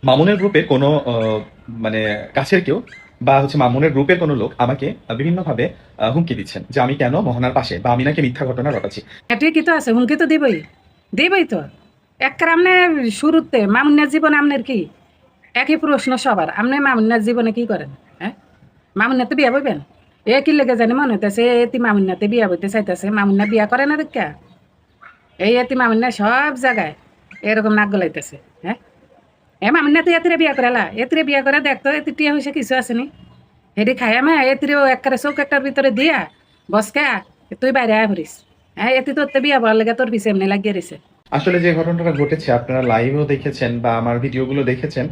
মামুনের গ্রুপের কোনো মানে কাছের কেউ বা হচ্ছে মামুনের গ্রুপের কোনো লোক আমাকে বিভিন্নভাবে হুমকি দিচ্ছেন যে আমি কেন মোহনার পাশে বা আমি নাকি মিথ্যা ঘটনা ঘটাচ্ছি। ঠিকই তো আছে, হুমকি তো দিবই, দিবই তো। একবার আপনি শুরুতে মামুনের জীবনে আপনার কি একই প্রশ্ন সবার, আপনি মামুনের জীবনে কি করেন? হ্যাঁ, মামুনাতে বিয়া বইবেন? এ কি লেগে জানি মনে হইতেছে এতি মামুনাতে বিয়া বইতে চাইতেছে, মামুনা বিয়া করে না দেখা এই এতি মামুনা সব জায়গায় এরকম নাক গলাইতেছে। হ্যাঁ, এ মামুনা তুই এতিরে বিয়া করালা, এতিরে বিয়া করে দেখতো এতি টিয়া হয়েছে কিছু আসেনি, হেডি খাই আমি এতিরেও একবারে চৌক একটার ভিতরে দিয়া বসকা তুই বাইরে আয় ভরিস। হ্যাঁ, এতি তোর বিয়া বলার লেগে তোর পিছিয়ে এমনি লাগিয়ে রয়েছে। আসলে যে ঘটনাটা ঘটেছে আপনারা লাইভেও দেখেছেন বা আমার ভিডিওগুলো দেখেছেন,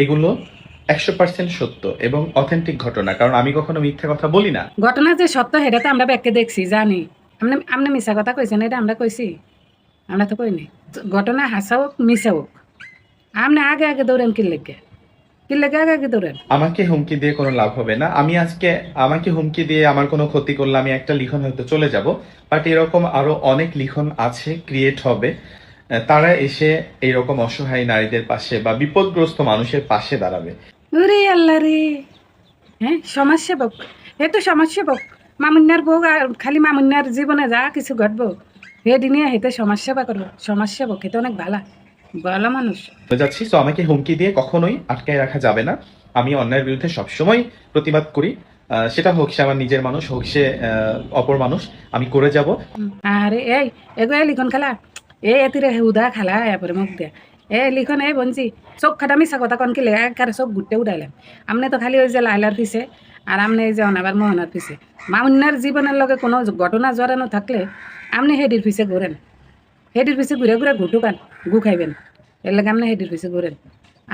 এগুলো 100% সত্য এবং অথেন্টিক ঘটনা, কারণ আমি কখনো মিথ্যা কথা বলি না। ঘটনা যে সত্য সেটা তো আমরা ব্যাগকে দেখছি জানি। আপনি আপনি মিশা কথা কইছেন, এটা আমরা কইছি? আমরা তো কইনি। ঘটনা হাসা হোক মিশা হোক, আপনি আগে আগে দৌড়েন কি লেগে, কি লেগে আগে আগে দৌড়েন? আমাকে হুমকি দিয়ে কোনো লাভ হবে না। আমি আজকে আমাকে হুমকি দিয়ে আমার কোনো ক্ষতি করলে আমি একটা লিখন হয়তো চলে যাব, বাট এরকম আরো অনেক লিখন আছে, ক্রিয়েট হবে। তারা এসে এইরকম অসহায় নারীদের পাশে বা বিপদগ্রস্ত মানুষের পাশে দাঁড়াবে। ওরে আল্লাহ রে! হ্যাঁ, সমাজসেবক, এ তো সমাজসেবক। মামুন্যার বউ আর খালি মামুন্যার জীবনে যা কিছু ঘটবো হেডি নিয়ে হেতে সমাজসেবা করবো। সমাজসেবক হেতে অনেক ভালো মানুষ। যাচ্ছি, তো আমাকে হুমকি দিয়ে কখনোই আটকায় রাখা যাবে না। আমি অন্যায়ের বিরুদ্ধে সবসময় প্রতিবাদ করি, সেটা হোক সে আমার নিজের মানুষ, হোক সে অপর মানুষ, আমি করে যাব। আরে এই এগো এ লিখন খেলা, এ এতিরে উদা খেলা এরপরে মুখ দিয়া এ লিখন এই বঞ্চি চোখ খাটা মিশা কথা কন কিলে একারে চোখ ঘুরতে উঠাইলাম। আপনি তো খালি ওই যে লাইলার পিছে আর আপনি এই যে অনাবার মোহনার পিছে। মামুন্যার জীবনের লগে কোনো ঘটনা জড়ানো থাকলে আপনি হেডির পিছে ঘুরেন, হেডির পিছে ঘুরে ঘুরে ঘুটুকান গু খাইবেন, এর লাগে আপনি হেডির পিছে ঘুরেন।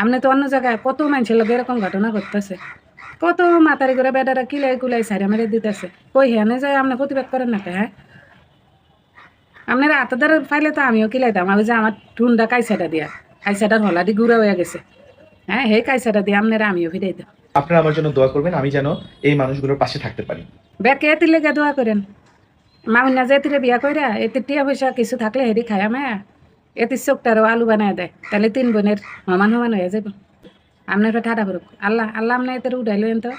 আপনি তো অন্য জায়গায় কত মানুষের লগে এরকম ঘটনা ঘটতেছে, কত মাতারি করে বেটারা কিলাই কুলাই সাইরা মেরে দিতেছে, কই হেনে যায় আপনি প্রতিবাদ করেন না কে? হ্যাঁ, আপনারা হাতে ধরে ফাইলে তো আমিও কিলাইতাম, আমি যে আমার টুনটা কাইসাটা দিয়া কাইসাটার হলাদি গুঁড়া হয়ে গেছে। হ্যাঁ, সেই কাইসাটা দিয়ে আপনারা আমিও ফিরাইতাম। আপনারা আমার জন্য দোয়া করবেন, আমি যেন এই মানুষগুলোর পাশে থাকতে পারি। ব্যাকে এতির লেগে দোয়া করেন। মামিনা যে এতিরে বিয়া কইরা এতে টিয়া পয়সা কিছু থাকলে হেরি খায়া মায়া এতির চোখটারও আলু বানায় দেয়, তাহলে 3 বোনের সমান সমান হয়ে যাব। আপনার ঠাডা করুক আল্লাহ, আল্লাহ আপনার এতে উঠাইলেন তো।